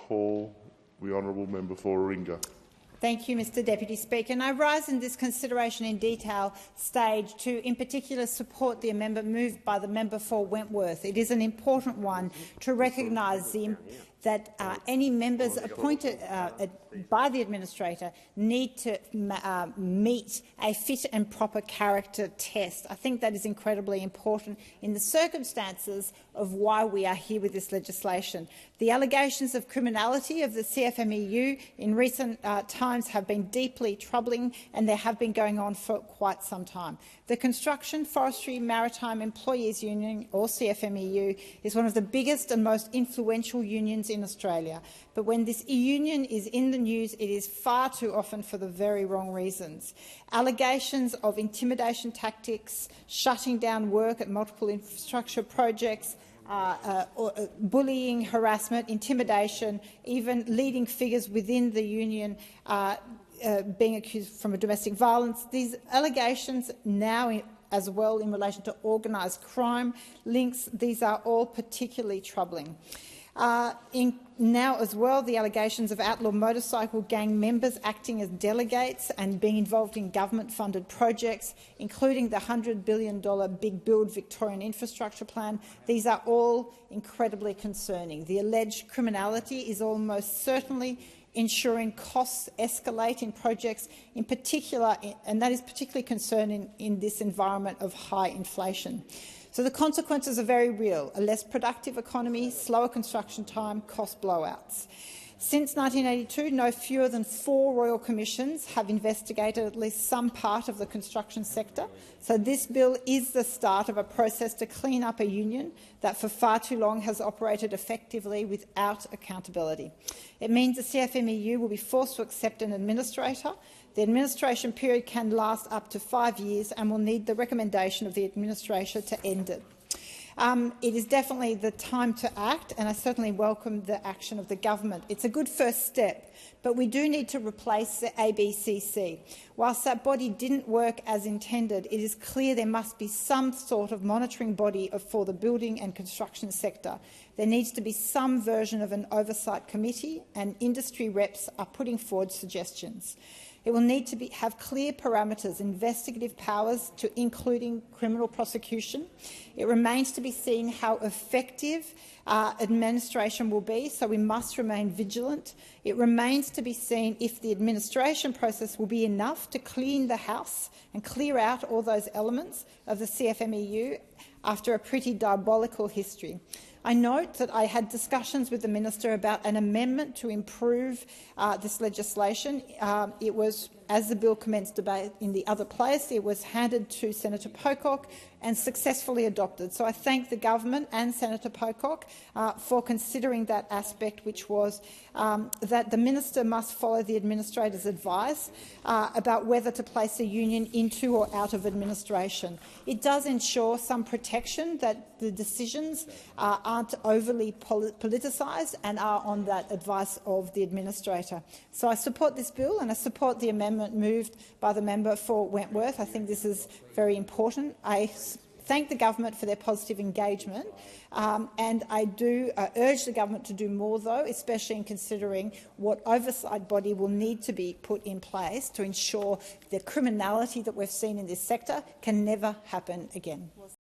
call the honourable member for Warringah. Thank you, Mr Deputy Speaker. And I rise in this consideration in detail stage to, in particular, support the amendment moved by the member for Wentworth. It is an important one to recognise that any members appointed by the administrator need to meet a fit and proper character test. I think that is incredibly important in the circumstances of why we are here with this legislation. The allegations of criminality of the CFMEU in recent times have been deeply troubling, and they have been going on for quite some time. The Construction, Forestry, Maritime Employees Union, or CFMEU, is one of the biggest and most influential unions in Australia. But when this union is in the news, it is far too often for the very wrong reasons. Allegations of intimidation tactics, shutting down work at multiple infrastructure projects, bullying, harassment, intimidation, even leading figures within the union being accused from domestic violence. These allegations now as well in relation to organised crime links, these are all particularly troubling. Now as well, the allegations of outlaw motorcycle gang members acting as delegates and being involved in government-funded projects, including the $100 billion Big Build Victorian Infrastructure Plan. These are all incredibly concerning. The alleged criminality is almost certainly ensuring costs escalate in projects, in particular, and that is particularly concerning in this environment of high inflation. So the consequences are very real: a less productive economy, slower construction time, cost blowouts. Since 1982, no fewer than 4 royal commissions have investigated at least some part of the construction sector. So this bill is the start of a process to clean up a union that for far too long has operated effectively without accountability. It means the CFMEU will be forced to accept an administrator. The administration period can last up to 5 years and will need the recommendation of the administrator to end it. It is definitely the time to act, and I certainly welcome the action of the government. It's a good first step, but we do need to replace the ABCC. Whilst that body didn't work as intended, it is clear there must be some sort of monitoring body for the building and construction sector. There needs to be some version of an oversight committee, and industry reps are putting forward suggestions. It will need to have clear parameters, investigative powers, including criminal prosecution. It remains to be seen how effective administration will be, so we must remain vigilant. It remains to be seen if the administration process will be enough to clean the house and clear out all those elements of the CFMEU after a pretty diabolical history. I note that I had discussions with the minister about an amendment to improve this legislation. It was, as the bill commenced debate in the other place, it was handed to Senator Pocock and successfully adopted. So I thank the government and Senator Pocock for considering that aspect, which was that the minister must follow the administrator's advice about whether to place a union into or out of administration. It does ensure some protection that the decisions aren't overly politicised and are on that advice of the administrator. So I support this bill, and I support the amendment moved by the member for Wentworth. I think this is very important. I thank the government for their positive engagement, and I do urge the government to do more, though, especially in considering what oversight body will need to be put in place to ensure the criminality that we've seen in this sector can never happen again.